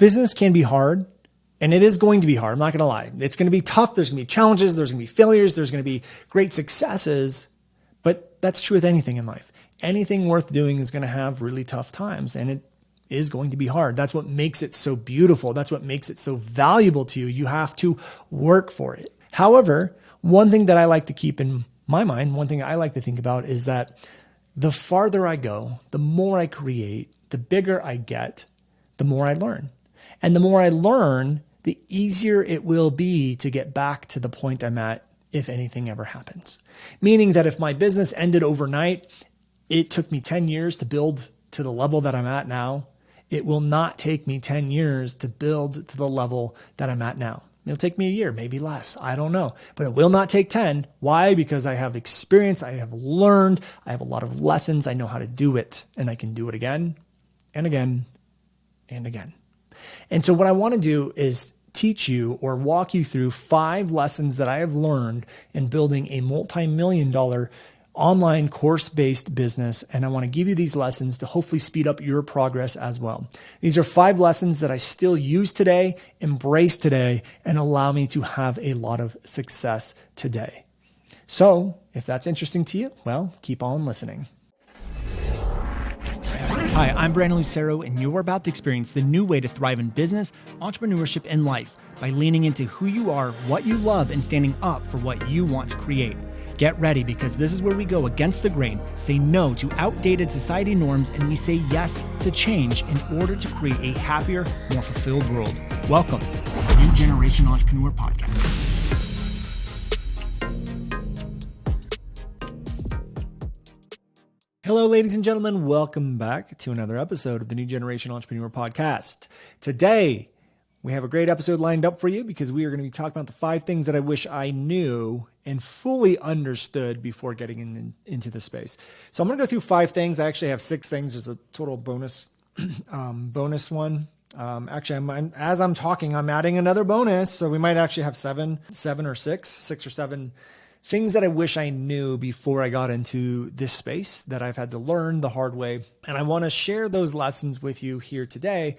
Business can be hard, and it is going to be hard. I'm not going to lie. It's going to be tough. There's going to be challenges. There's going to be failures. There's going to be great successes. But that's true with anything in life. Anything worth doing is going to have really tough times, and it is going to be hard. That's what makes it so beautiful. That's what makes it so valuable to you. You have to work for it. However, one thing that I like to keep in my mind, one thing I like to think about is that the farther I go, the more I create, the bigger I get, the more I learn. And the more I learn, the easier it will be to get back to the point I'm at if anything ever happens. Meaning that if my business ended overnight, it took me 10 years to build to the level that I'm at now. It will not take me 10 years to build to the level that I'm at now. It'll take me a year, maybe less. I don't know. But it will not take 10. Why? Because I have experience. I have learned. I have a lot of lessons. I know how to do it. And I can do it again and again and again. And so what I want to do is teach you or walk you through 5 lessons that I have learned in building a multi-million-dollar online course-based business. And I want to give you these lessons to hopefully speed up your progress as well. These are 5 lessons that I still use today, embrace today, and allow me to have a lot of success today. So if that's interesting to you, well, keep on listening. Hi, I'm Brandon Lucero, and you're about to experience the new way to thrive in business, entrepreneurship, and life by leaning into who you are, what you love, and standing up for what you want to create. Get ready, because this is where we go against the grain, say no to outdated society norms, and we say yes to change in order to create a happier, more fulfilled world. Welcome to the New Generation Entrepreneur Podcast. Hello, ladies and gentlemen. Welcome back to another episode of the New Generation Entrepreneur Podcast. Today, we have a great episode lined up for you because we are going to be talking about the 5 things that I wish I knew and fully understood before getting into the space. So I'm going to go through 5 things. I actually have 6 things. There's a total bonus one. Actually, as I'm talking, I'm adding another bonus. So we might actually have 6 or 7 things that I wish I knew before I got into this space that I've had to learn the hard way. And I want to share those lessons with you here today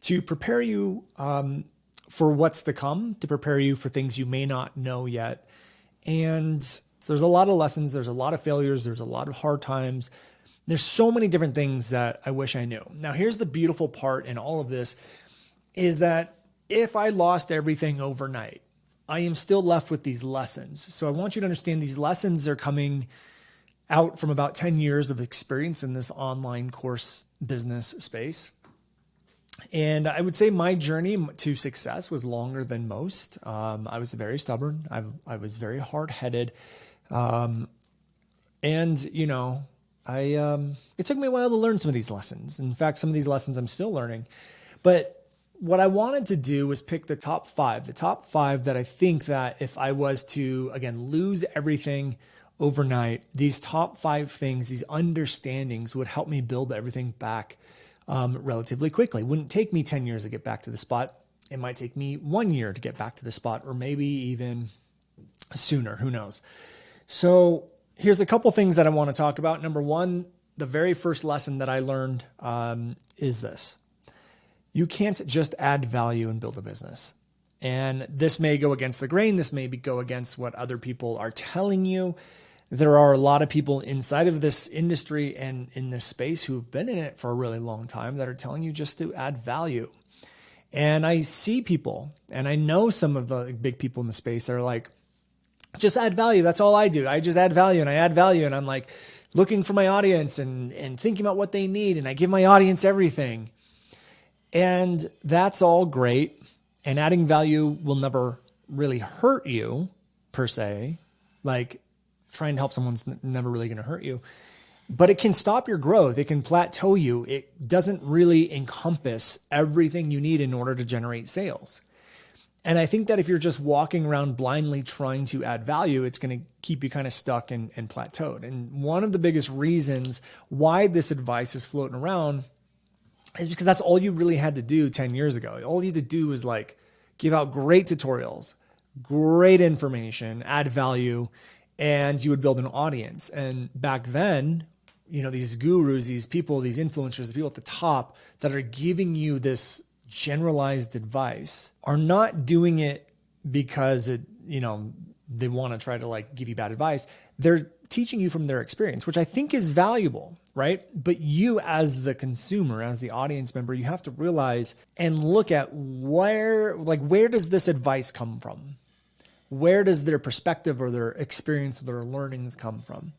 to prepare you for what's to come, to prepare you for things you may not know yet. And so there's a lot of lessons, there's a lot of failures, there's a lot of hard times. There's so many different things that I wish I knew. Now, here's the beautiful part in all of this is that if I lost everything overnight, I am still left with these lessons. So I want you to understand these lessons are coming out from about 10 years of experience in this online course business space. And I would say my journey to success was longer than most. I was very stubborn. I was very hard-headed. And, you know, it took me a while to learn some of these lessons. In fact, some of these lessons I'm still learning. But what I wanted to do was pick the top 5 that I think that if I was to, again, lose everything overnight, these top 5 things, these understandings would help me build everything back relatively quickly. It wouldn't take me 10 years to get back to the spot. It might take me 1 year to get back to the spot, or maybe even sooner, who knows? So here's a couple things that I want to talk about. Number 1, the very first lesson that I learned is this. You can't just add value and build a business. And this may go against the grain. This may go against what other people are telling you. There are a lot of people inside of this industry and in this space who've been in it for a really long time that are telling you just to add value. And I see people, and I know some of the big people in the space that are like, just add value. That's all I do. I just add value and I add value. And I'm like looking for my audience and thinking about what they need. And I give my audience everything. And that's all great. And adding value will never really hurt you per se. Like trying to help someone's never really going to hurt you, but it can stop your growth. It can plateau you. It doesn't really encompass everything you need in order to generate sales. And I think that if you're just walking around blindly trying to add value, it's going to keep you kind of stuck and plateaued. And one of the biggest reasons why this advice is floating around is because that's all you really had to do 10 years ago. All you had to do was like give out great tutorials, great information, add value, and you would build an audience. And back then, you know, these gurus, these people, these influencers, the people at the top that are giving you this generalized advice are not doing it because they want to try to like give you bad advice. They're teaching you from their experience, which I think is valuable, right? But you as the consumer, as the audience member, you have to realize and look at where does this advice come from? Where does their perspective or their experience or their learnings come from?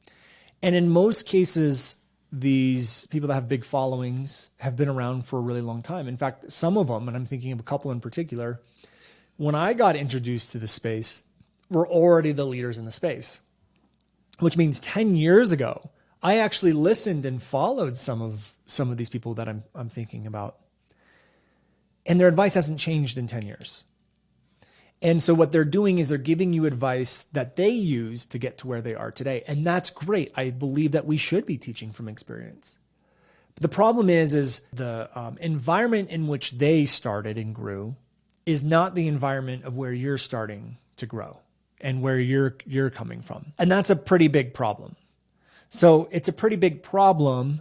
And in most cases, these people that have big followings have been around for a really long time. In fact, some of them, and I'm thinking of a couple in particular, when I got introduced to the space, were already the leaders in the space, which means 10 years ago, I actually listened and followed some of these people that I'm thinking about. And their advice hasn't changed in 10 years. And so what they're doing is they're giving you advice that they use to get to where they are today. And that's great. I believe that we should be teaching from experience. But the problem is the environment in which they started and grew is not the environment of where you're starting to grow and where you're coming from. And that's a pretty big problem. So it's a pretty big problem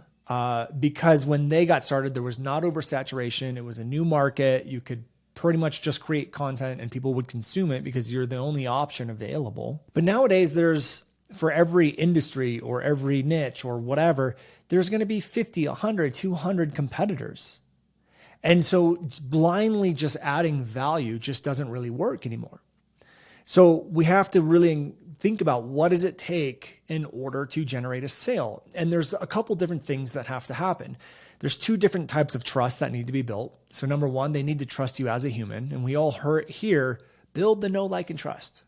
because when they got started, there was not oversaturation. It was a new market. You could pretty much just create content and people would consume it because you're the only option available. But nowadays there's, for every industry or every niche or whatever, there's going to be 50, 100, 200 competitors. And so blindly just adding value just doesn't really work anymore. So we have to really think about what does it take in order to generate a sale? And there's a couple different things that have to happen. There's two different types of trust that need to be built. So number one, they need to trust you as a human. And we all hear, build the know, like, and trust.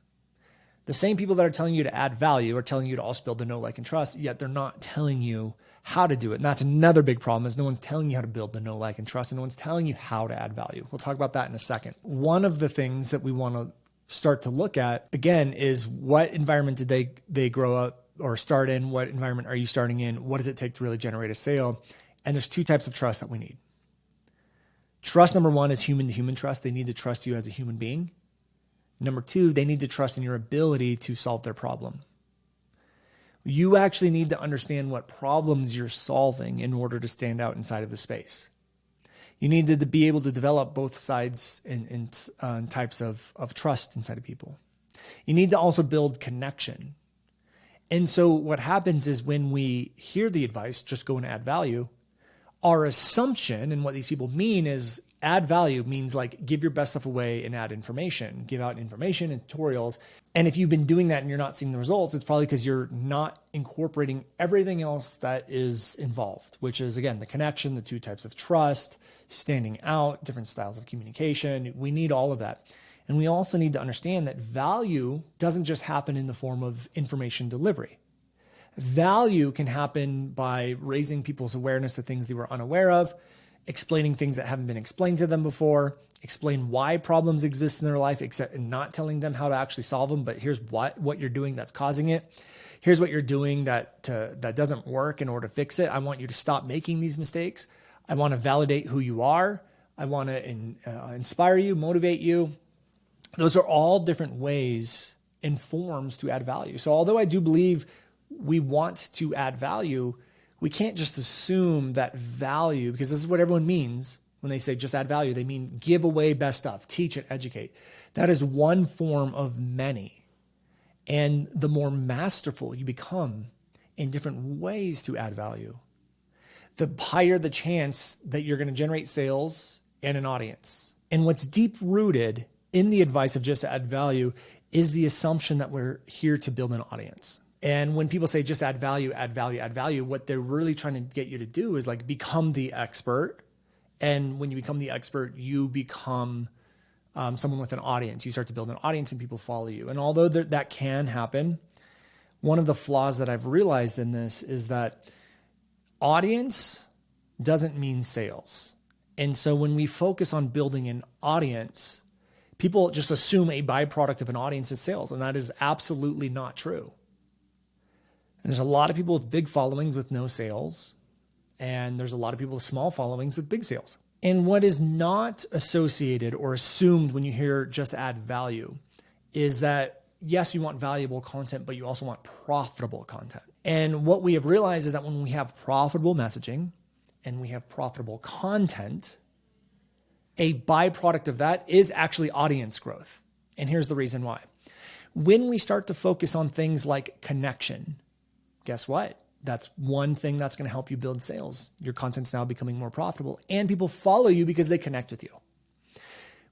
The same people that are telling you to add value are telling you to also build the know, like, and trust, yet they're not telling you how to do it. And that's another big problem is no one's telling you how to build the know, like, and trust, and no one's telling you how to add value. We'll talk about that in a second. One of the things that we want to start to look at, again, is what environment did they grow up or start in? What environment are you starting in? What does it take to really generate a sale? And there's two types of trust that we need. Trust number one is human-to-human trust. They need to trust you as a human being. Number two, they need to trust in your ability to solve their problem. You actually need to understand what problems you're solving in order to stand out inside of the space. You need to be able to develop both sides and types of trust inside of people. You need to also build connection. And so what happens is when we hear the advice, just go and add value, our assumption and what these people mean is add value means like give your best stuff away and add information, give out information and tutorials. And if you've been doing that and you're not seeing the results, it's probably because you're not incorporating everything else that is involved, which is, again, the connection, the two types of trust, standing out, different styles of communication. We need all of that. And we also need to understand that value doesn't just happen in the form of information delivery. Value can happen by raising people's awareness to things they were unaware of, explaining things that haven't been explained to them before, explain why problems exist in their life, except and not telling them how to actually solve them, but here's what you're doing that's causing it. Here's what you're doing that doesn't work in order to fix it. I want you to stop making these mistakes. I want to validate who you are. I want to inspire you, motivate you. Those are all different ways and forms to add value. So although I do believe we want to add value, we can't just assume that value, because this is what everyone means when they say just add value. They mean give away best stuff, teach it, educate. That is one form of many. And the more masterful you become in different ways to add value, the higher the chance that you're going to generate sales and an audience. And what's deep rooted in the advice of just add value is the assumption that we're here to build an audience. And when people say just add value, what they're really trying to get you to do is like become the expert. And when you become the expert, you become someone with an audience. You start to build an audience and people follow you. And although that can happen, one of the flaws that I've realized in this is that audience doesn't mean sales. And so when we focus on building an audience, people just assume a byproduct of an audience is sales. And that is absolutely not true. And there's a lot of people with big followings with no sales. And there's a lot of people with small followings with big sales. And what is not associated or assumed when you hear just add value is that, yes, you want valuable content, but you also want profitable content. And what we have realized is that when we have profitable messaging and we have profitable content a byproduct of that is actually audience growth. And here's the reason why. When we start to focus on things like connection, guess what? That's one thing that's going to help you build sales. Your content's now becoming more profitable and people follow you because they connect with you.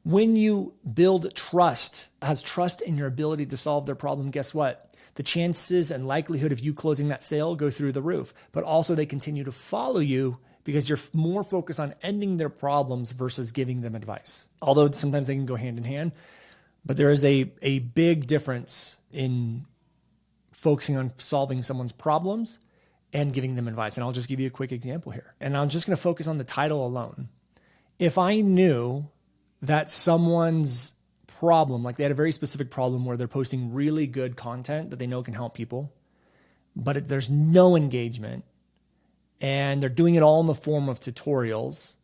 When you build trust, has trust in your ability to solve their problem, guess what? The chances and likelihood of you closing that sale go through the roof, but also they continue to follow you because you're more focused on ending their problems versus giving them advice. Although sometimes they can go hand in hand, but there is a big difference in focusing on solving someone's problems and giving them advice. And I'll just give you a quick example here. And I'm just going to focus on the title alone. If I knew that someone's problem, like they had a very specific problem where they're posting really good content that they know can help people, but there's no engagement and they're doing it all in the form of tutorials,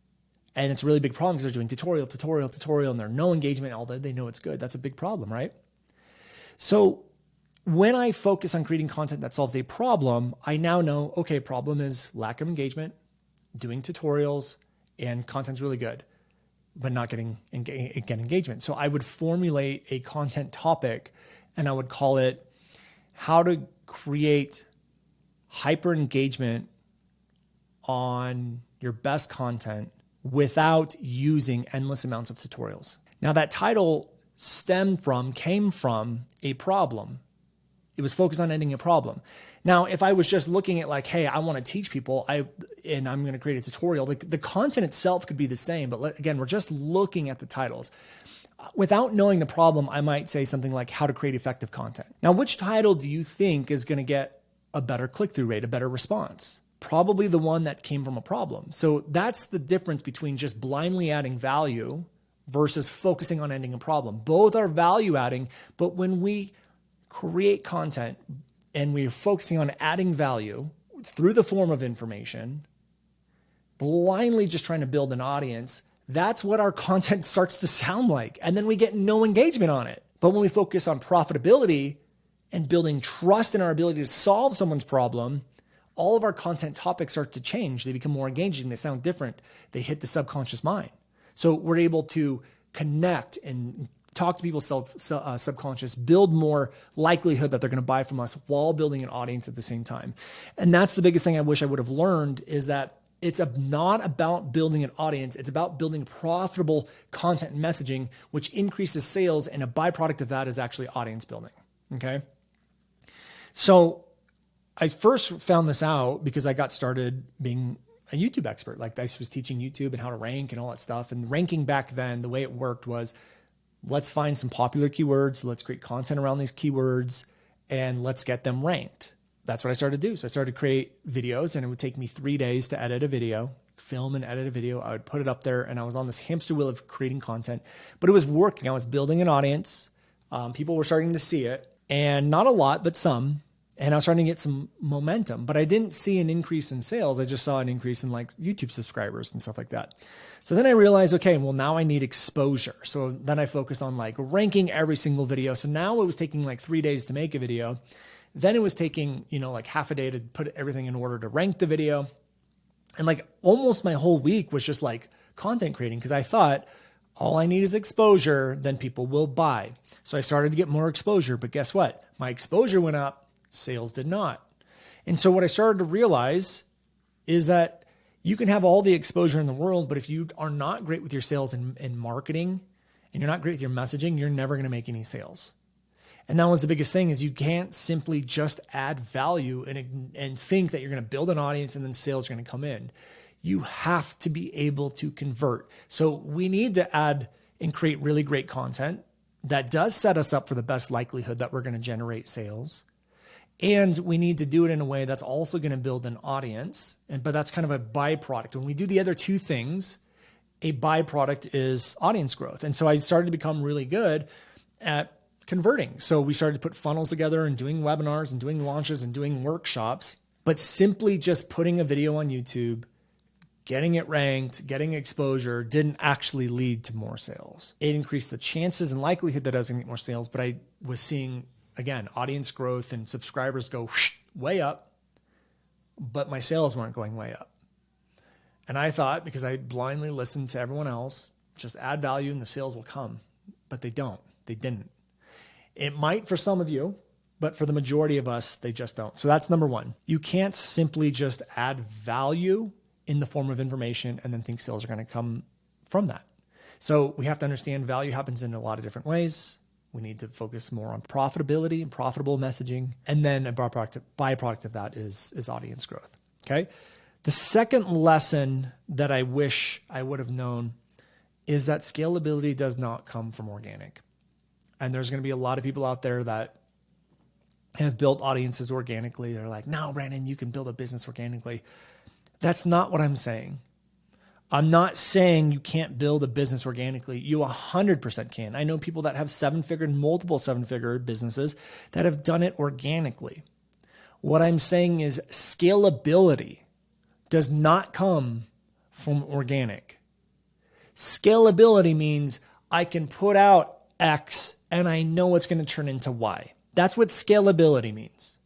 and it's a really big problem because they're doing tutorial, and there's no engagement, although they know it's good. That's a big problem, right? So when I focus on creating content that solves a problem, I now know, okay, problem is lack of engagement, doing tutorials, and content's really good, but not getting engagement. So I would formulate a content topic and I would call it how to create hyper engagement on your best content without using endless amounts of tutorials. Now that title came from a problem. It was focused on ending a problem. Now, if I was just looking at like, hey, I want to teach people, and I'm going to create a tutorial, the content itself could be the same, but again, we're just looking at the titles. Without knowing the problem, I might say something like how to create effective content. Now, which title do you think is going to get a better click-through rate, a better response? Probably the one that came from a problem. So that's the difference between just blindly adding value versus focusing on ending a problem. Both are value adding, but when we create content and we're focusing on adding value through the form of information, blindly just trying to build an audience, that's what our content starts to sound like. And then we get no engagement on it. But when we focus on profitability and building trust in our ability to solve someone's problem, all of our content topics start to change. They become more engaging. They sound different. They hit the subconscious mind. So we're able to connect and talk to people's subconscious, build more likelihood that they're going to buy from us while building an audience at the same time. And that's the biggest thing I wish I would have learned, is that it's not about building an audience. It's about building profitable content and messaging, which increases sales. And a byproduct of that is actually audience building. Okay. So I first found this out because I got started being a YouTube expert. Like I was teaching YouTube and how to rank and all that stuff. And ranking back then, the way it worked was, let's find some popular keywords. Let's create content around these keywords and let's get them ranked. That's what I started to do. So I started to create videos, and it would take me 3 days to edit a video, film and edit a video. I would put it up there, and I was on this hamster wheel of creating content, but it was working. I was building an audience. People were starting to see it, and not a lot, but some. And I was starting to get some momentum, but I didn't see an increase in sales. I just saw an increase in like YouTube subscribers and stuff like that. So then I realized, okay, well, now I need exposure. So then I focused on like ranking every single video. So now it was taking like 3 days to make a video. Then it was taking, like half a day to put everything in order to rank the video. And like almost my whole week was just like content creating, because I thought all I need is exposure, then people will buy. So I started to get more exposure, but guess what? My exposure went up. Sales did not. And so what I started to realize is that you can have all the exposure in the world, but if you are not great with your sales and marketing, and you're not great with your messaging, you're never going to make any sales. And that was the biggest thing, is you can't simply just add value and think that you're going to build an audience and then sales are going to come in. You have to be able to convert. So we need to add and create really great content that does set us up for the best likelihood that we're going to generate sales. And we need to do it in a way that's also going to build an audience. But that's kind of a byproduct. When we do the other two things, a byproduct is audience growth. And so I started to become really good at converting. So we started to put funnels together and doing webinars and doing launches and doing workshops. But simply just putting a video on YouTube, getting it ranked, getting exposure didn't actually lead to more sales. It increased the chances and likelihood that I was going to get more sales, but I was seeing, again, audience growth and subscribers go way up, but my sales weren't going way up. And I thought, because I blindly listened to everyone else, Just add value and the sales will come. But they don't. They didn't. It might for some of you, but for the majority of us, they just don't. So that's number one. You can't simply just add value in the form of information and then think sales are going to come from that. So we have to understand value happens in a lot of different ways. We need to focus more on profitability and profitable messaging. And then a byproduct of that is audience growth. Okay. The second lesson that I wish I would have known is that scalability does not come from organic. And there's going to be a lot of people out there that have built audiences organically. They're like, no, Brandon, you can build a business organically. That's not what I'm saying. I'm not saying you can't build a business organically. You 100% can. I know people that have multiple seven-figure businesses that have done it organically. What I'm saying is scalability does not come from organic. Scalability means I can put out X and I know it's going to turn into Y. That's what scalability means.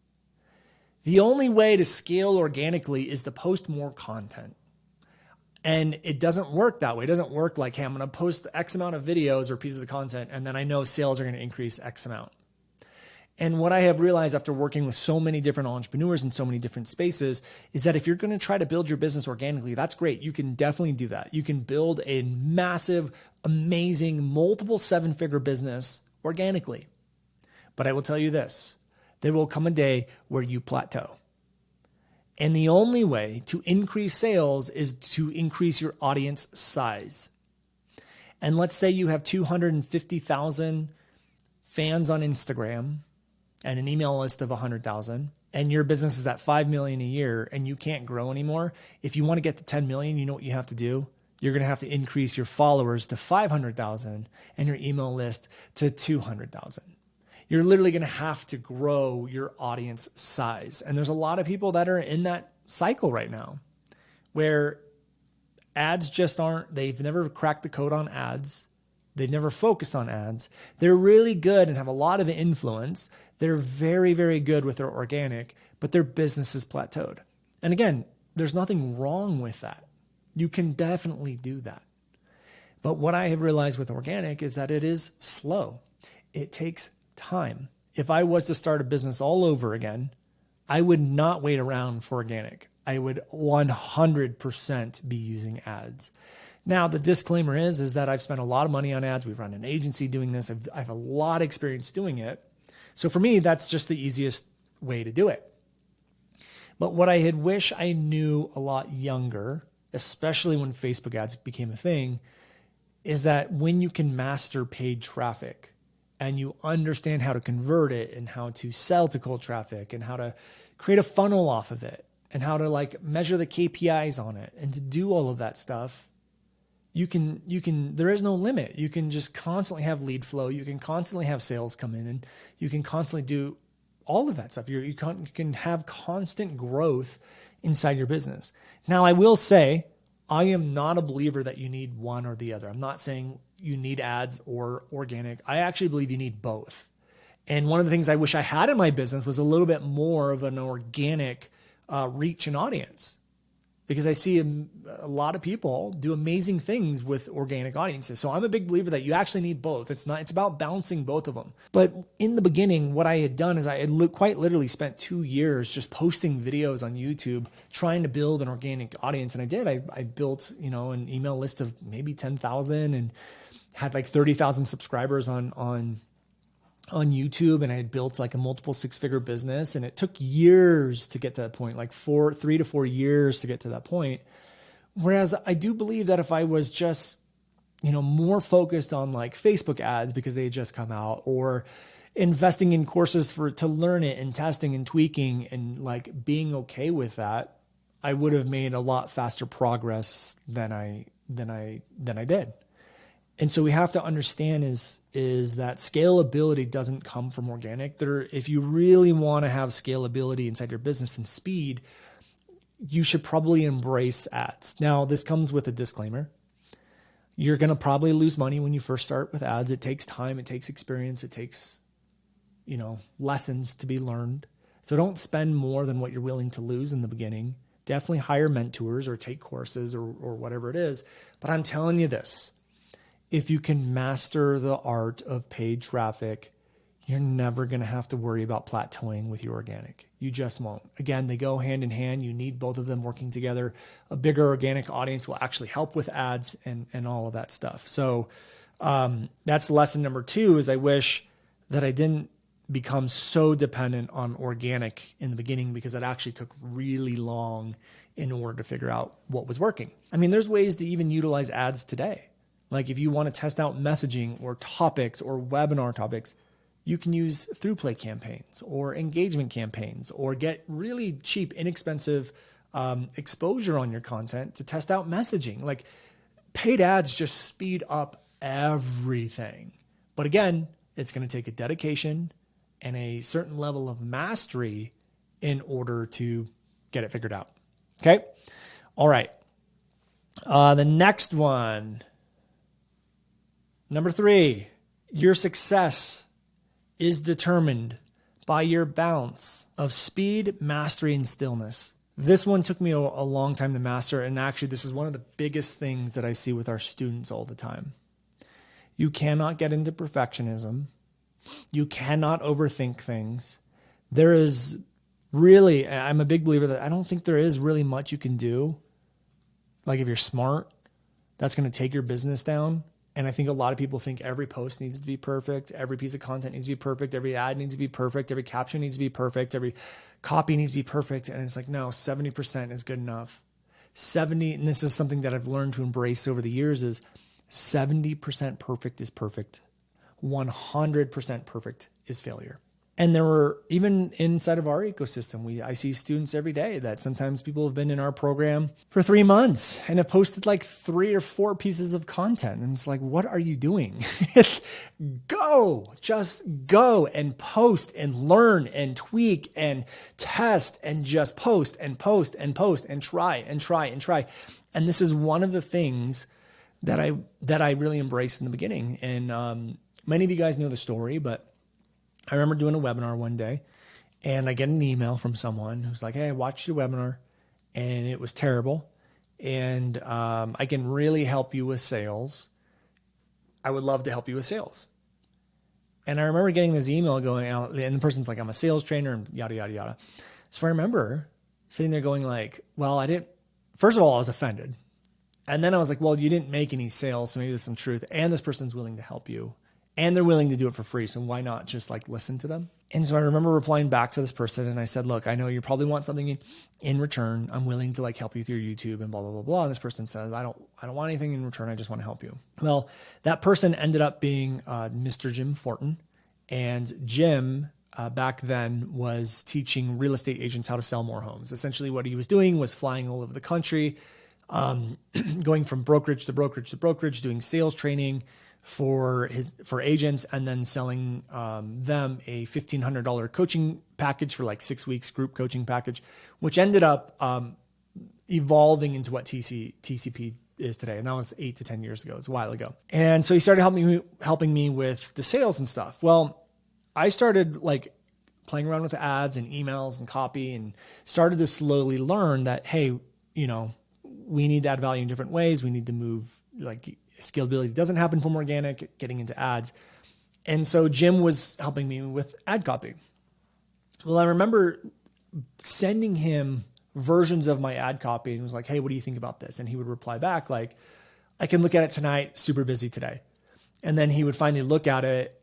The only way to scale organically is to post more content. And it doesn't work that way. It doesn't work like, hey, I'm going to post X amount of videos or pieces of content, and then I know sales are going to increase X amount. And what I have realized after working with so many different entrepreneurs in so many different spaces is that if you're going to try to build your business organically, that's great. You can definitely do that. You can build a massive, amazing, multiple seven-figure business organically. But I will tell you this, there will come a day where you plateau. And the only way to increase sales is to increase your audience size. And let's say you have 250,000 fans on Instagram and an email list of 100,000, and your business is at 5 million a year and you can't grow anymore. If you want to get to 10 million, you know what you have to do? You're going to have to increase your followers to 500,000 and your email list to 200,000. You're literally going to have to grow your audience size. And there's a lot of people that are in that cycle right now where ads just they've never cracked the code on ads. They've never focused on ads. They're really good and have a lot of influence. They're very, very good with their organic, but their business is plateaued. And again, there's nothing wrong with that. You can definitely do that. But what I have realized with organic is that it is slow. It takes time. If I was to start a business all over again, I would not wait around for organic. I would 100% be using ads. Now, the disclaimer is that I've spent a lot of money on ads. We've run an agency doing this. I have a lot of experience doing it. So for me, that's just the easiest way to do it. But what I had wished I knew a lot younger, especially when Facebook ads became a thing, is that when you can master paid traffic, and you understand how to convert it and how to sell to cold traffic and how to create a funnel off of it and how to measure the KPIs on it and to do all of that stuff, there is no limit. You can just constantly have lead flow. You can constantly have sales come in and you can constantly do all of that stuff. You can have constant growth inside your business. Now, I will say, I am not a believer that you need one or the other. I'm not saying you need ads or organic. I actually believe you need both. And one of the things I wish I had in my business was a little bit more of an organic reach and audience, because I see a lot of people do amazing things with organic audiences. So I'm a big believer that you actually need both. It's about balancing both of them. But in the beginning, what I had done is I had quite literally spent 2 years just posting videos on YouTube, trying to build an organic audience. And I did. I built, an email list of maybe 10,000 and had 30,000 subscribers on YouTube, and I had built a multiple six-figure business, and it took years to get to that point, 3 to 4 years to get to that point. Whereas I do believe that if I was just, more focused on Facebook ads because they had just come out, or investing in courses to learn it and testing and tweaking and being okay with that, I would have made a lot faster progress than I did. And so we have to understand is that scalability doesn't come from organic. If you really want to have scalability inside your business and speed, you should probably embrace ads. Now, this comes with a disclaimer. You're going to probably lose money when you first start with ads. It takes time. It takes experience. It takes, lessons to be learned. So don't spend more than what you're willing to lose in the beginning. Definitely hire mentors or take courses or whatever it is. But I'm telling you this. if you can master the art of paid traffic, you're never going to have to worry about plateauing with your organic. You just won't. Again, they go hand in hand. You need both of them working together. A bigger organic audience will actually help with ads and all of that stuff. So that's lesson number 2 is I wish that I didn't become so dependent on organic in the beginning, because it actually took really long in order to figure out what was working. I mean, there's ways to even utilize ads today. Like if you want to test out messaging or topics or webinar topics, you can use through-play campaigns or engagement campaigns or get really cheap, inexpensive exposure on your content to test out messaging. Like paid ads just speed up everything. But again, it's going to take a dedication and a certain level of mastery in order to get it figured out. Okay. All right. The next one, number 3, your success is determined by your balance of speed, mastery, and stillness. This one took me a long time to master. And actually, this is one of the biggest things that I see with our students all the time. You cannot get into perfectionism. You cannot overthink things. There is really, I'm a big believer that I don't think there is really much you can do. Like if you're smart, that's going to take your business down. And I think a lot of people think every post needs to be perfect. Every piece of content needs to be perfect. Every ad needs to be perfect. Every caption needs to be perfect. Every copy needs to be perfect. And it's like, no, 70% is good enough. 70, and this is something that I've learned to embrace over the years, is 70% perfect is perfect. 100% perfect is failure. And there were, even inside of our ecosystem, I see students every day that sometimes people have been in our program for 3 months and have posted like 3 or 4 pieces of content. And it's like, what are you doing? Just go and post and learn and tweak and test and just post and post and post and try and try and try. And this is one of the things that I really embraced in the beginning. And many of you guys know the story, but I remember doing a webinar one day and I get an email from someone who's like, hey, I watched your webinar and it was terrible. And I can really help you with sales. I would love to help you with sales. And I remember getting this email going out, and the person's like, I'm a sales trainer and yada, yada, yada. So I remember sitting there going like, well, first of all, I was offended. And then I was like, well, you didn't make any sales, so maybe there's some truth. And this person's willing to help you. And they're willing to do it for free. So why not just like listen to them? And so I remember replying back to this person and I said, look, I know you probably want something in return. I'm willing to like help you through YouTube and blah, blah, blah, blah. And this person says, I don't want anything in return. I just want to help you. Well, that person ended up being Mr. Jim Fortin. And Jim back then was teaching real estate agents how to sell more homes. Essentially what he was doing was flying all over the country, going from brokerage to brokerage to brokerage, doing sales training for agents, and then selling them a $1,500 coaching package for like 6 weeks, group coaching package, which ended up evolving into what TCP is today. And that was 8 to 10 years ago. It's a while ago. And so he started helping me with the sales and stuff. Well, I started like playing around with ads and emails and copy, and started to slowly learn that, hey, we need to add value in different ways. We need to move, like, scalability doesn't happen from organic, getting into ads. And so Jim was helping me with ad copy. Well, I remember sending him versions of my ad copy and was like, hey, what do you think about this? And he would reply back like, I can look at it tonight, super busy today. And then he would finally look at it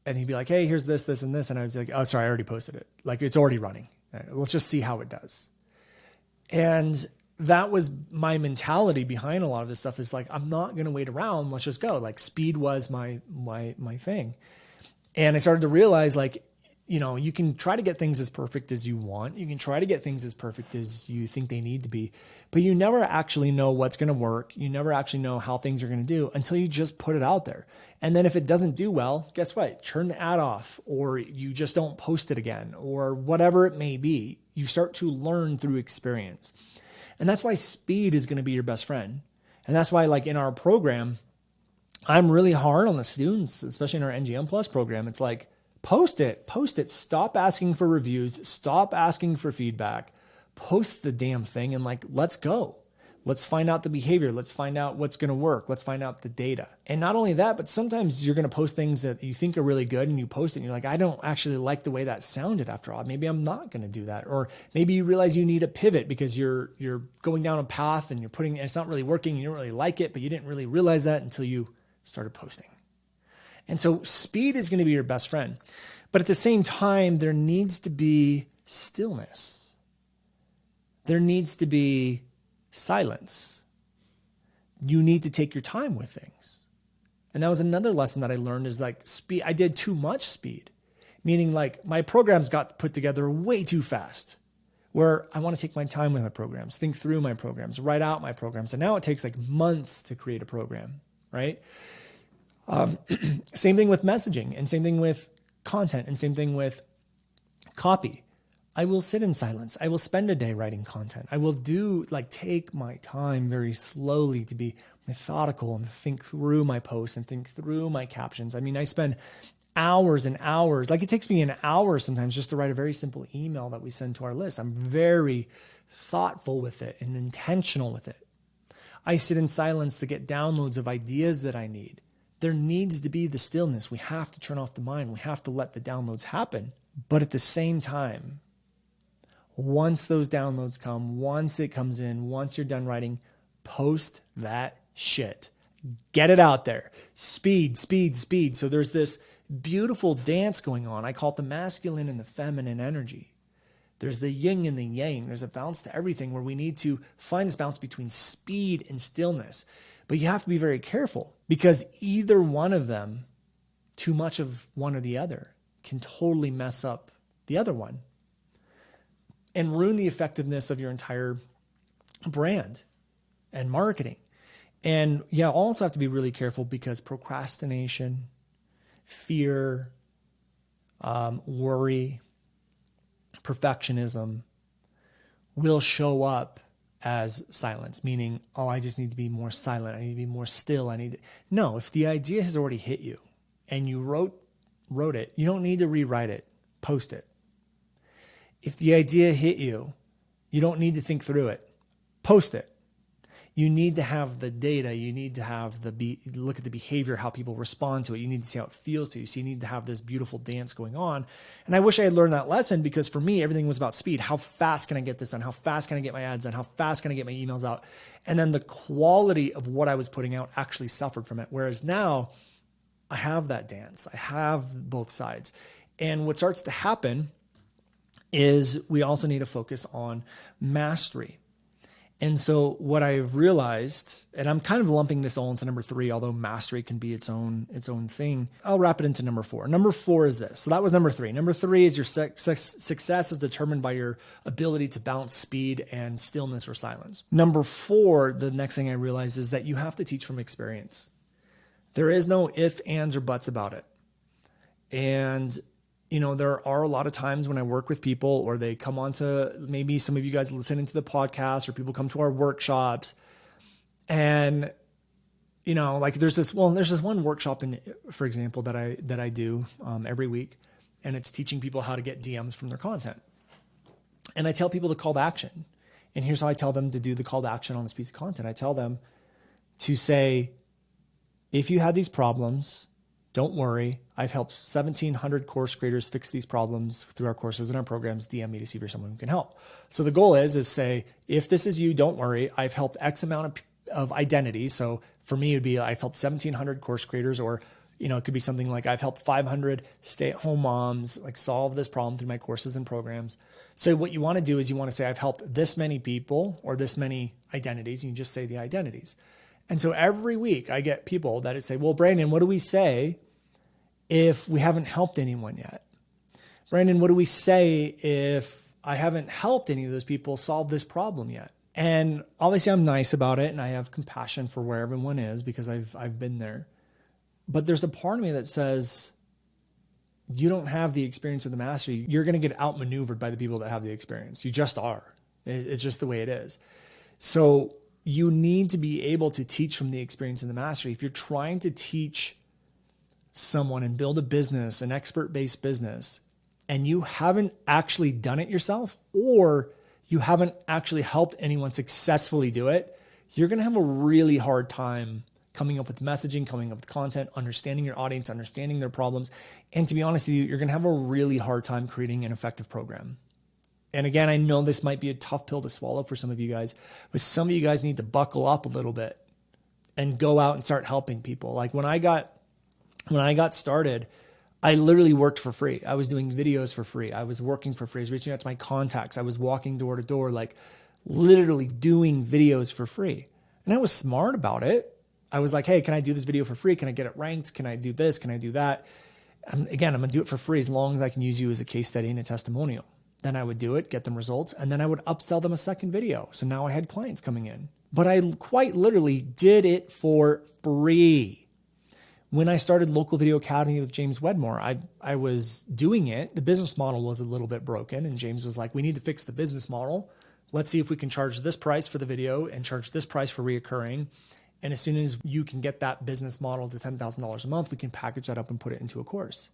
and he'd be like, hey, here's this, this, and this. And I was like, oh, sorry, I already posted it. Like, it's already running. Let's just see how it does. And that was my mentality behind a lot of this stuff, is like, I'm not going to wait around. Let's just go. Like, speed was my thing. And I started to realize, like, you can try to get things as perfect as you want. You can try to get things as perfect as you think they need to be, but you never actually know what's going to work. You never actually know how things are going to do until you just put it out there. And then if it doesn't do well, guess what? Turn the ad off, or you just don't post it again, or whatever it may be. You start to learn through experience. And that's why speed is going to be your best friend. And that's why, like, in our program, I'm really hard on the students, especially in our NGM Plus program. It's like, post it. Stop asking for reviews. Stop asking for feedback. Post the damn thing and, like, let's go. Let's find out the behavior. Let's find out what's going to work. Let's find out the data. And not only that, but sometimes you're going to post things that you think are really good and you post it and you're like, I don't actually like the way that sounded after all. Maybe I'm not going to do that. Or maybe you realize you need a pivot because you're going down a path and it's not really working. You don't really like it, but you didn't really realize that until you started posting. And so speed is going to be your best friend. But at the same time, there needs to be stillness. There needs to be silence. You need to take your time with things. And that was another lesson that I learned is like speed. I did too much speed, meaning like my programs got put together way too fast, where I want to take my time with my programs, think through my programs, write out my programs. And now it takes like months to create a program, right? Same thing with messaging and same thing with content and same thing with copy. I will sit in silence. I will spend a day writing content. I will take my time very slowly to be methodical and think through my posts and think through my captions. I mean, I spend hours and hours, like it takes me an hour sometimes just to write a very simple email that we send to our list. I'm very thoughtful with it and intentional with it. I sit in silence to get downloads of ideas that I need. There needs to be the stillness. We have to turn off the mind. We have to let the downloads happen. But at the same time, once those downloads come, once it comes in, once you're done writing, post that shit. Get it out there. Speed, speed, speed. So there's this beautiful dance going on. I call it the masculine and the feminine energy. There's the yin and the yang. There's a balance to everything where we need to find this balance between speed and stillness. But you have to be very careful because either one of them, too much of one or the other, can totally mess up the other one and ruin the effectiveness of your entire brand and marketing. And yeah, also have to be really careful because procrastination, fear, worry, perfectionism will show up as silence, meaning, oh, I just need to be more silent. I need to be more still. No, if the idea has already hit you and you wrote it, you don't need to rewrite it, post it. If the idea hit you, you don't need to think through it, post it. You need to have the data. You need to have look at the behavior, how people respond to it. You need to see how it feels to you. So you need to have this beautiful dance going on. And I wish I had learned that lesson because for me, everything was about speed. How fast can I get this done? How fast can I get my ads done? How fast can I get my emails out? And then the quality of what I was putting out actually suffered from it. Whereas now I have that dance. I have both sides. And what starts to happen is we also need to focus on mastery. And so what I've realized, and I'm kind of lumping this all into number 3, although mastery can be its own thing. I'll wrap it into number 4. Number 4 is this. So that was number 3. Number 3 is your success is determined by your ability to balance speed and stillness or silence. Number 4, the next thing I realized is that you have to teach from experience. There is no ifs, ands, or buts about it. And there are a lot of times when I work with people or they come on to maybe some of you guys listening to the podcast or people come to our workshops and, there's this one workshop for example, that I do every week, and it's teaching people how to get DMs from their content. And I tell people the call to action. And here's how I tell them to do the call to action on this piece of content. I tell them to say, if you had these problems, don't worry. I've helped 1,700 course creators fix these problems through our courses and our programs. DM me to see if you're someone who can help. So the goal is say, if this is you, don't worry. I've helped X amount of identities. So for me, it'd be I've helped 1,700 course creators, or it could be something like I've helped 500 stay-at-home moms solve this problem through my courses and programs. So what you want to do is you want to say, I've helped this many people or this many identities. And you just say the identities. And so every week I get people that say, well, Brandon, what do we say if we haven't helped anyone yet? Brandon, what do we say if I haven't helped any of those people solve this problem yet? And obviously I'm nice about it and I have compassion for where everyone is because I've been there. But there's a part of me that says, you don't have the experience of the mastery. You're going to get outmaneuvered by the people that have the experience. You just are. It's just the way it is. So you need to be able to teach from the experience and the mastery. If you're trying to teach someone and build a business, an expert-based business, and you haven't actually done it yourself, or you haven't actually helped anyone successfully do it, you're going to have a really hard time coming up with messaging, coming up with content, understanding your audience, understanding their problems. And to be honest with you, you're going to have a really hard time creating an effective program. And again, I know this might be a tough pill to swallow for some of you guys, but some of you guys need to buckle up a little bit and go out and start helping people. Like when I got started, I literally worked for free. I was doing videos for free. I was working for free. I was reaching out to my contacts. I was walking door to door, like literally doing videos for free. And I was smart about it. I was like, hey, can I do this video for free? Can I get it ranked? Can I do this? Can I do that? And again, I'm going to do it for free as long as I can use you as a case study and a testimonial. Then I would do it, get them results, and then I would upsell them a second video. So now I had clients coming in. But I quite literally did it for free. When I started Local Video Academy with James Wedmore, I was doing it. The business model was a little bit broken, and James was like, we need to fix the business model. Let's see if we can charge this price for the video and charge this price for reoccurring. And as soon as you can get that business model to $10,000 a month, we can package that up and put it into a course.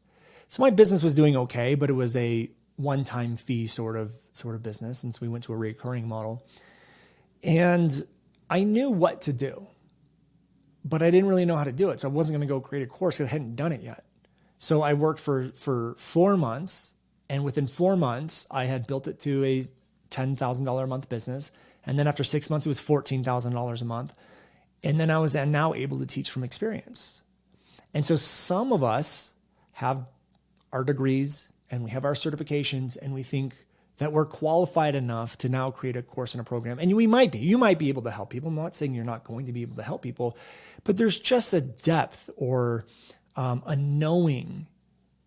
So my business was doing okay, but it was a one-time fee sort of business. And so we went to a recurring model, and I knew what to do, but I didn't really know how to do it. So I wasn't going to go create a course because I hadn't done it yet. So I worked for 4 months, and within 4 months, I had built it to a $10,000 a month business. And then after 6 months, it was $14,000 a month. And then I was now able to teach from experience. And so some of us have our degrees and we have our certifications, and we think that we're qualified enough to now create a course and a program. And you might be able to help people. I'm not saying you're not going to be able to help people, but there's just a depth or a knowing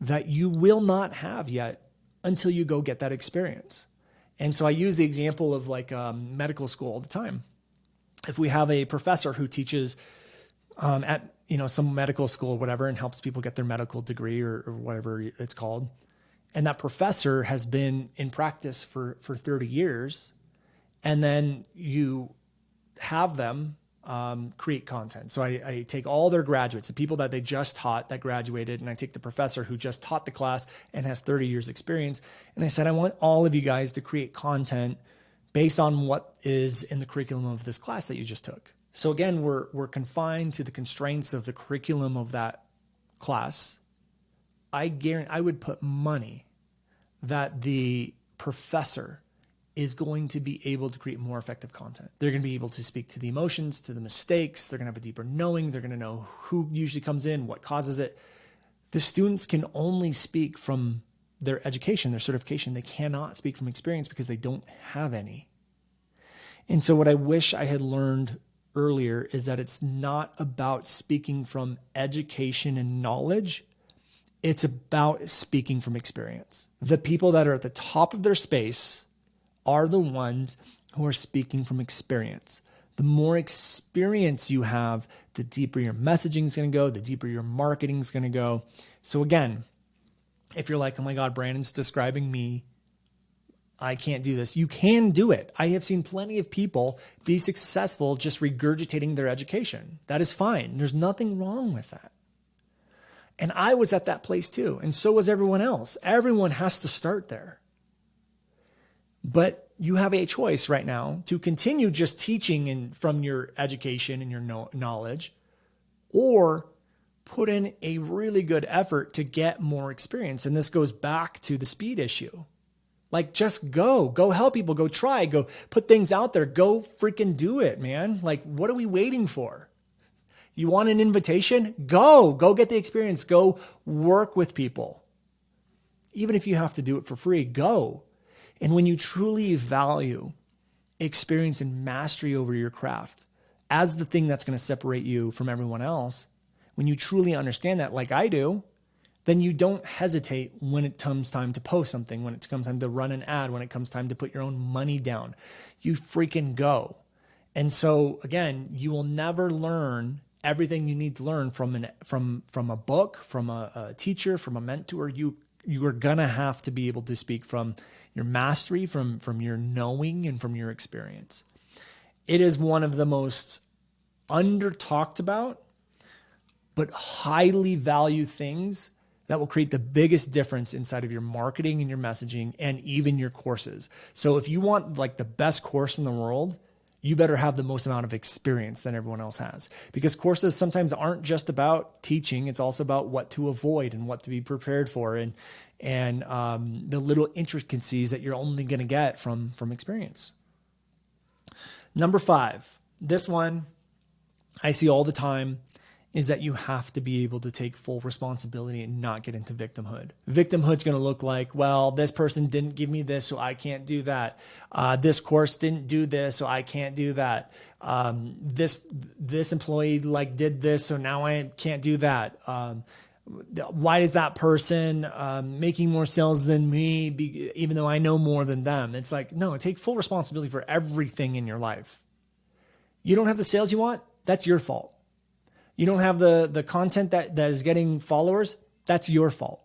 that you will not have yet until you go get that experience. And so I use the example of like medical school all the time. If we have a professor who teaches at some medical school or whatever and helps people get their medical degree or whatever it's called, and that professor has been in practice for 30 years, and then you have them create content. So I take all their graduates, the people that they just taught that graduated, and I take the professor who just taught the class and has 30 years experience. And I said, I want all of you guys to create content based on what is in the curriculum of this class that you just took. So again, we're confined to the constraints of the curriculum of that class. I would put money that the professor is going to be able to create more effective content. They're going to be able to speak to the emotions, to the mistakes. They're going to have a deeper knowing. They're going to know who usually comes in, what causes it. The students can only speak from their education, their certification. They cannot speak from experience because they don't have any. And so what I wish I had learned earlier is that it's not about speaking from education and knowledge. It's about speaking from experience. The people that are at the top of their space are the ones who are speaking from experience. The more experience you have, the deeper your messaging is going to go, the deeper your marketing is going to go. So again, if you're like, oh my God, Brandon's describing me, I can't do this. You can do it. I have seen plenty of people be successful just regurgitating their education. That is fine. There's nothing wrong with that. And I was at that place too. And so was everyone else. Everyone has to start there. But you have a choice right now to continue just teaching from your education and your knowledge, or put in a really good effort to get more experience. And this goes back to the speed issue. Like, just go help people, go try, go put things out there, go freaking do it, man. Like, what are we waiting for? You want an invitation? Go get the experience, go work with people. Even if you have to do it for free, go. And when you truly value experience and mastery over your craft as the thing that's going to separate you from everyone else, when you truly understand that, like I do, then you don't hesitate when it comes time to post something, when it comes time to run an ad, when it comes time to put your own money down. You freaking go. And so again, you will never learn everything you need to learn from a book, from a teacher, from a mentor. You are gonna have to be able to speak from your mastery, from your knowing, and from your experience. It is one of the most under talked about, but highly valued things that will create the biggest difference inside of your marketing and your messaging and even your courses. So if you want like the best course in the world, you better have the most amount of experience than everyone else has, because courses sometimes aren't just about teaching. It's also about what to avoid and what to be prepared for, and the little intricacies that you're only going to get from experience. Number 5, this one I see all the time, is that you have to be able to take full responsibility and not get into victimhood. Victimhood's going to look like, well, this person didn't give me this, so I can't do that. This course didn't do this, so I can't do that. This employee did this, so now I can't do that. Why is that person making more sales than me, even though I know more than them? It's like, no, take full responsibility for everything in your life. You don't have the sales you want, that's your fault. You don't have the content that is getting followers, that's your fault.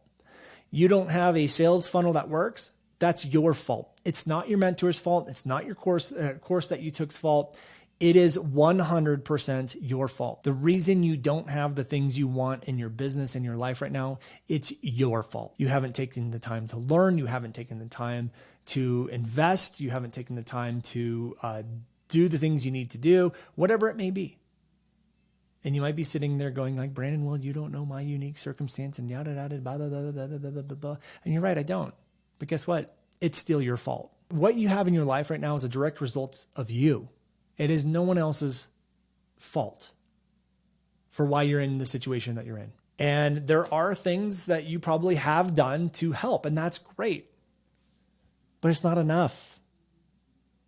You don't have a sales funnel that works, that's your fault. It's not your mentor's fault. It's not your course that you took's fault. It is 100% your fault. The reason you don't have the things you want in your business, in your life right now, it's your fault. You haven't taken the time to learn. You haven't taken the time to invest. You haven't taken the time to do the things you need to do, whatever it may be. And you might be sitting there going like, Brandon, well, you don't know my unique circumstance and yada, yada, blah, blah, blah, blah, blah, blah, blah, blah. And you're right, I don't. But guess what? It's still your fault. What you have in your life right now is a direct result of you. It is no one else's fault for why you're in the situation that you're in. And there are things that you probably have done to help, and that's great. But it's not enough.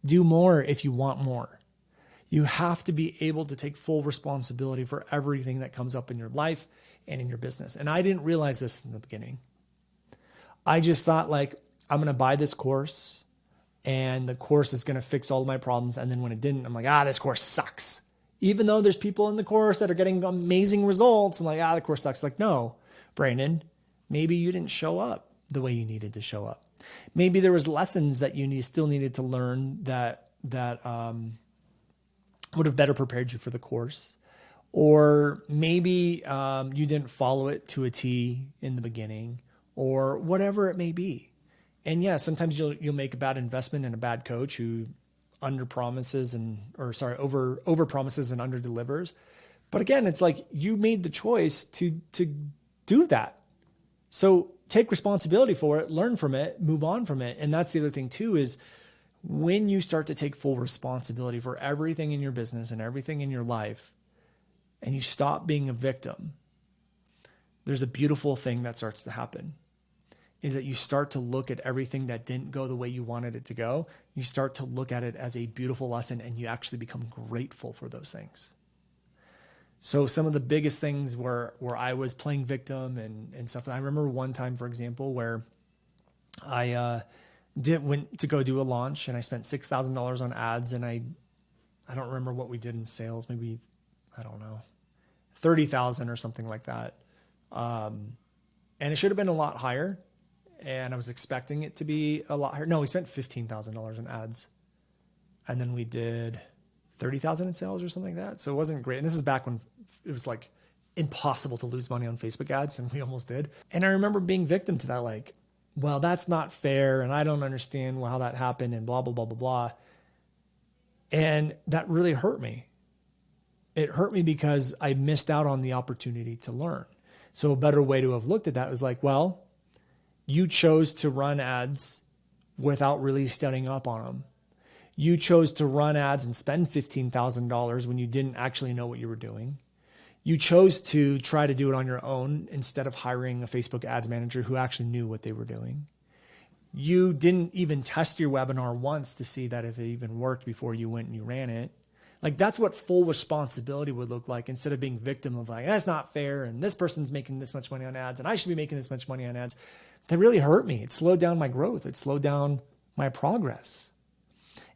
Do more if you want more. You have to be able to take full responsibility for everything that comes up in your life and in your business. And I didn't realize this in the beginning. I just thought I'm going to buy this course and the course is going to fix all of my problems. And then when it didn't, I'm like, this course sucks. Even though there's people in the course that are getting amazing results, I'm like, the course sucks. No, Brandon, maybe you didn't show up the way you needed to show up. Maybe there was lessons that you still needed to learn that would have better prepared you for the course. Or maybe you didn't follow it to a T in the beginning, or whatever it may be. And yeah, sometimes you'll make a bad investment in a bad coach who over promises and under delivers. But again, it's like you made the choice to do that. So take responsibility for it, learn from it, move on from it. And that's the other thing too, is when you start to take full responsibility for everything in your business and everything in your life, and you stop being a victim, there's a beautiful thing that starts to happen, is that you start to look at everything that didn't go the way you wanted it to go. You start to look at it as a beautiful lesson, and you actually become grateful for those things. So some of the biggest things where I was playing victim and stuff. I remember one time, for example, where I went to go do a launch and I spent $6,000 on ads, and I don't remember what we did in sales, maybe, I don't know, 30,000 or something like that. And it should have been a lot higher. And I was expecting it to be a lot higher. No, we spent $15,000 in ads, and then we did 30,000 in sales or something like that. So it wasn't great. And this is back when it was impossible to lose money on Facebook ads, and we almost did. And I remember being victim to that, well, that's not fair, and I don't understand how that happened, and blah, blah, blah, blah, blah. And that really hurt me. It hurt me because I missed out on the opportunity to learn. So a better way to have looked at that was well, you chose to run ads without really studying up on them. You chose to run ads and spend $15,000 when you didn't actually know what you were doing. You chose to try to do it on your own instead of hiring a Facebook ads manager who actually knew what they were doing. You didn't even test your webinar once to see that if it even worked before you went and you ran it. That's what full responsibility would look like, instead of being victim of that's not fair, and this person's making this much money on ads, and I should be making this much money on ads. That really hurt me. It slowed down my growth. It slowed down my progress.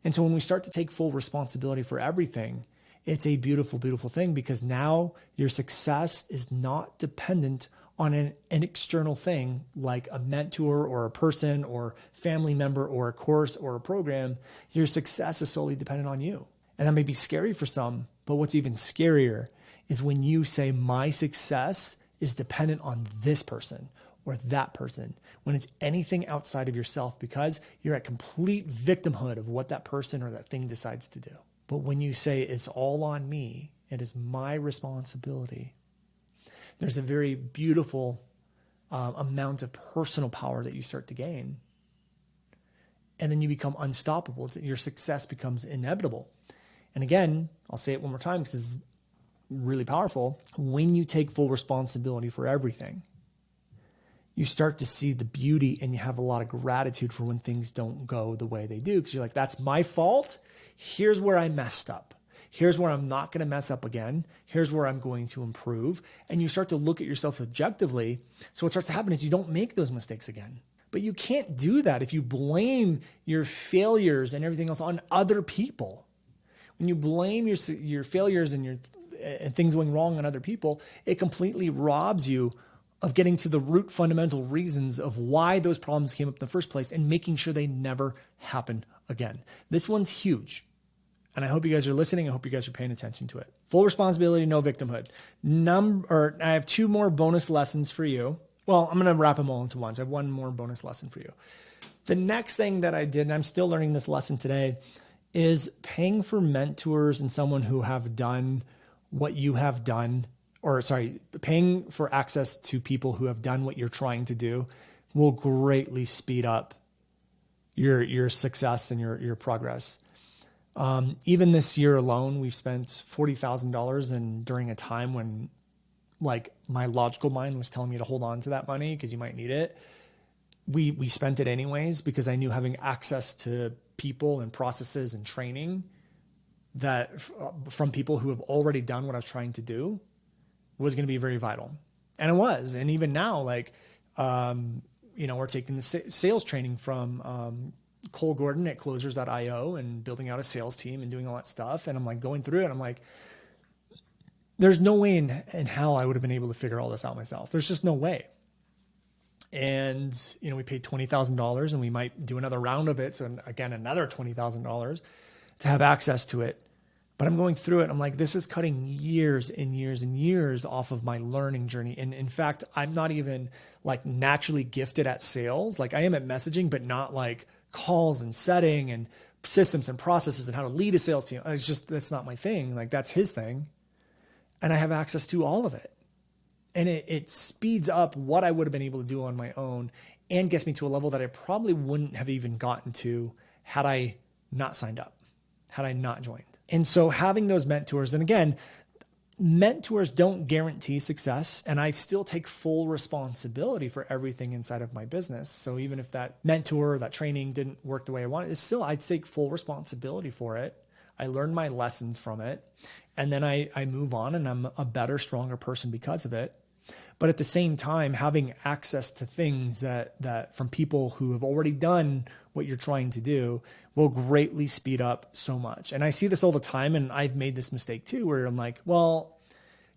And so when we start to take full responsibility for everything, it's a beautiful, beautiful thing, because now your success is not dependent on an external thing like a mentor or a person or family member or a course or a program. Your success is solely dependent on you. And that may be scary for some, but what's even scarier is when you say my success is dependent on this person or that person, when it's anything outside of yourself, because you're at complete victimhood of what that person or that thing decides to do. But when you say it's all on me, it is my responsibility, there's a very beautiful amount of personal power that you start to gain. And then you become unstoppable. Your success becomes inevitable. And again, I'll say it one more time because it's really powerful. When you take full responsibility for everything, you start to see the beauty and you have a lot of gratitude for when things don't go the way they do. Because you're like, that's my fault. Here's where I messed up. Here's where I'm not going to mess up again. Here's where I'm going to improve. And you start to look at yourself objectively. So what starts to happen is you don't make those mistakes again. But you can't do that if you blame your failures and everything else on other people. When you blame your failures and things going wrong on other people, it completely robs you of getting to the root fundamental reasons of why those problems came up in the first place and making sure they never happen again. This one's huge. And I hope you guys are listening. I hope you guys are paying attention to it. Full responsibility, no victimhood. I have 2 more bonus lessons for you. Well, I'm going to wrap them all into one. So I have 1 more bonus lesson for you. The next thing that I did, and I'm still learning this lesson today, is paying for mentors and someone who have done what you have done, paying for access to people who have done what you're trying to do will greatly speed up your success and your progress. Even this year alone, we've spent $40,000, and during a time when like my logical mind was telling me to hold on to that money because you might need it. We spent it anyways because I knew having access to people and processes and training that from people who have already done what I was trying to do was going to be very vital. And it was. And even now, we're taking the sales training from Cole Gordon at closers.io and building out a sales team and doing all that stuff. And I'm like going through it. I'm like, there's no way in hell I would have been able to figure all this out myself. There's just no way. And, we paid $20,000 and we might do another round of it. So again, another $20,000 to have access to it. But I'm going through it. I'm like, this is cutting years and years and years off of my learning journey. And in fact, I'm not even like naturally gifted at sales. Like I am at messaging, but not like calls and setting and systems and processes and how to lead a sales team. It's just, that's not my thing. Like that's his thing. And I have access to all of it. And it speeds up what I would have been able to do on my own and gets me to a level that I probably wouldn't have even gotten to had I not signed up, had I not joined. And so having those mentors, and again, mentors don't guarantee success, and I still take full responsibility for everything inside of my business. So even if that mentor or that training didn't work the way I wanted, it's still, I'd take full responsibility for it. I learned my lessons from it. And then I move on and I'm a better, stronger person because of it. But at the same time, having access to things that from people who have already done what you're trying to do will greatly speed up so much. And I see this all the time. And I've made this mistake too, where I'm like, well,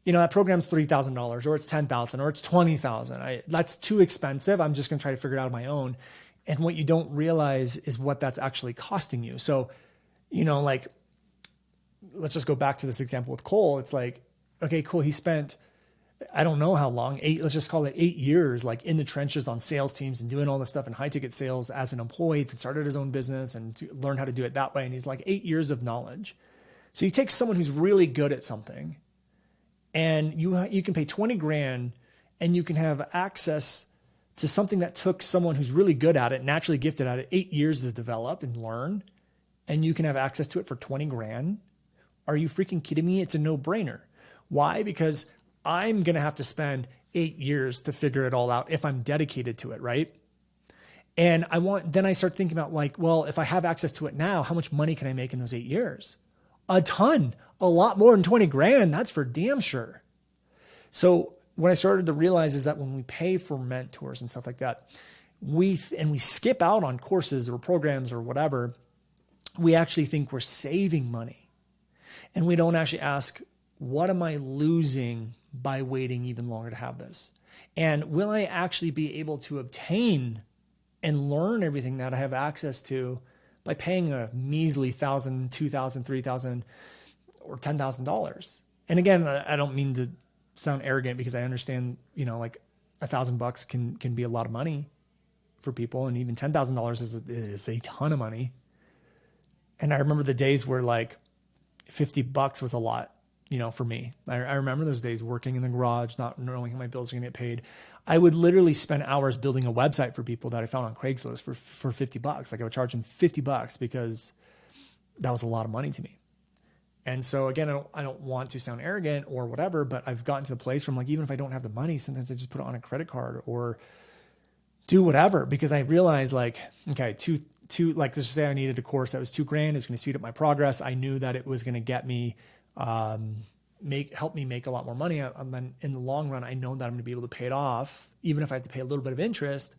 that program's $3,000 or it's $10,000 or it's $20,000. That's too expensive. I'm just going to try to figure it out on my own. And what you don't realize is what that's actually costing you. So, let's just go back to this example with Cole. It's like, okay, cool. He spent, I don't know how long, let's just call it 8 years, like in the trenches on sales teams and doing all this stuff in high ticket sales as an employee that started his own business and to learn how to do it that way. And he's like 8 years of knowledge. So you take someone who's really good at something and you can pay 20 grand and you can have access to something that took someone who's really good at it, naturally gifted at it, 8 years to develop and learn. And you can have access to it for 20 grand. Are you freaking kidding me? It's a no-brainer. Why? Because I'm going to have to spend 8 years to figure it all out if I'm dedicated to it, right? And then I start thinking about like, well, if I have access to it now, how much money can I make in those 8 years? A ton, a lot more than 20 grand. That's for damn sure. So what I started to realize is that when we pay for mentors and stuff like that, we skip out on courses or programs or whatever, we actually think we're saving money. And we don't actually ask, what am I losing by waiting even longer to have this? And will I actually be able to obtain and learn everything that I have access to by paying a measly $1,000, $2,000, $3,000, or $10,000? And again, I don't mean to sound arrogant because I understand, like $1,000 can be a lot of money for people. And even $10,000 is a ton of money. And I remember the days where like, $50 was a lot, for me. I remember those days working in the garage, not knowing how my bills were going to get paid. I would literally spend hours building a website for people that I found on Craigslist for $50. Like I would charge them $50 because that was a lot of money to me. And so again, I don't want to sound arrogant or whatever, but I've gotten to the place from like, even if I don't have the money, sometimes I just put it on a credit card or do whatever, because I realized like, okay, like let's just say I needed a course that was $2,000. It was going to speed up my progress. I knew that it was going to get me, help me make a lot more money. And then in the long run, I know that I'm going to be able to pay it off. Even if I have to pay a little bit of interest,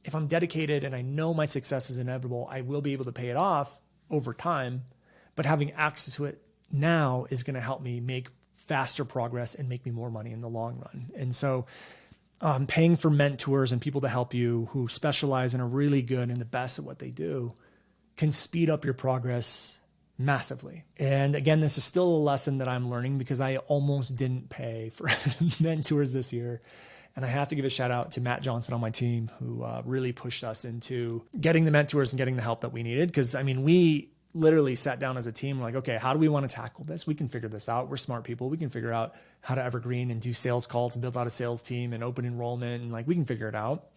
if I'm dedicated and I know my success is inevitable, I will be able to pay it off over time. But having access to it now is going to help me make faster progress and make me more money in the long run. And so paying for mentors and people to help you who specialize and are really good and the best at what they do can speed up your progress massively. And again, this is still a lesson that I'm learning because I almost didn't pay for mentors this year. And I have to give a shout out to Matt Johnson on my team who really pushed us into getting the mentors and getting the help that we needed. Because we literally sat down as a team, like, okay, how do we want to tackle this? We can figure this out. We're smart people. We can figure out how to evergreen and do sales calls and build out a sales team and open enrollment. And like, we can figure it out.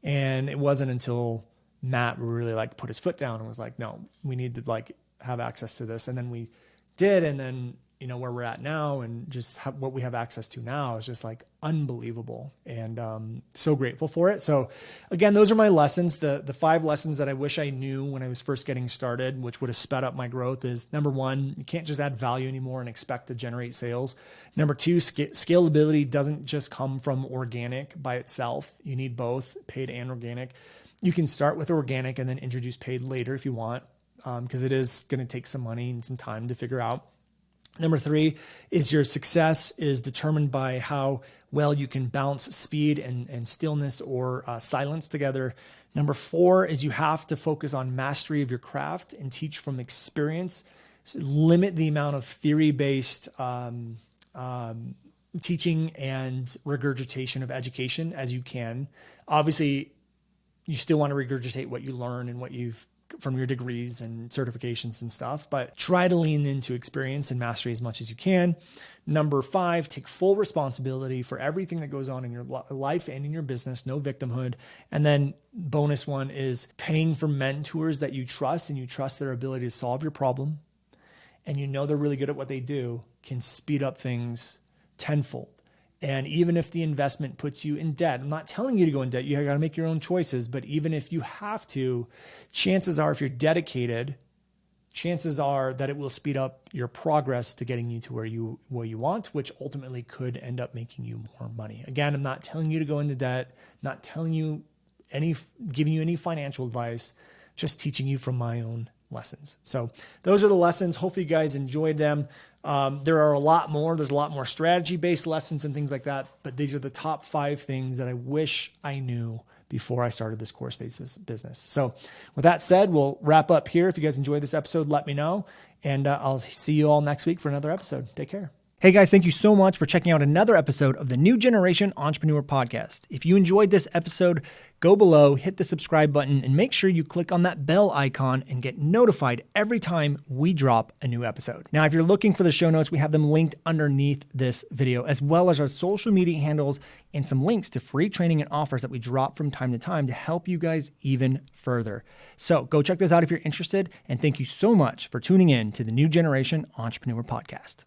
And it wasn't until Matt really put his foot down and was like, no, we need to have access to this. And then we did. And then, where we're at now and just what we have access to now is just unbelievable, and so grateful for it. So again, those are my lessons. The 5 lessons that I wish I knew when I was first getting started, which would have sped up my growth, is number 1, you can't just add value anymore and expect to generate sales. Number 2, scalability doesn't just come from organic by itself. You need both paid and organic. You can start with organic and then introduce paid later if you want, because it is going to take some money and some time to figure out. Number 3 is your success is determined by how well you can balance speed and stillness or silence together. Number 4 is you have to focus on mastery of your craft and teach from experience. So limit the amount of theory-based teaching and regurgitation of education as you can. Obviously, you still want to regurgitate what you learn and what you've from your degrees and certifications and stuff, but try to lean into experience and mastery as much as you can. Number 5, take full responsibility for everything that goes on in your life and in your business, no victimhood. And then bonus 1 is paying for mentors that you trust and you trust their ability to solve your problem. And they're really good at what they do, can speed up things tenfold. And even if the investment puts you in debt, I'm not telling you to go in debt. You got to make your own choices. But even if you have to, chances are, if you're dedicated, chances are that it will speed up your progress to getting you to where you want, which ultimately could end up making you more money. Again, I'm not telling you to go into debt, not telling you giving you any financial advice, just teaching you from my own lessons. So those are the lessons. Hopefully you guys enjoyed them. There are a lot more. There's a lot more strategy-based lessons and things like that. But these are the top 5 things that I wish I knew before I started this course-based business. So with that said, we'll wrap up here. If you guys enjoyed this episode, let me know. And I'll see you all next week for another episode. Take care. Hey guys, thank you so much for checking out another episode of the New Generation Entrepreneur Podcast. If you enjoyed this episode, go below, hit the subscribe button, and make sure you click on that bell icon and get notified every time we drop a new episode. Now, if you're looking for the show notes, we have them linked underneath this video, as well as our social media handles and some links to free training and offers that we drop from time to time to help you guys even further. So go check those out if you're interested, and thank you so much for tuning in to the New Generation Entrepreneur Podcast.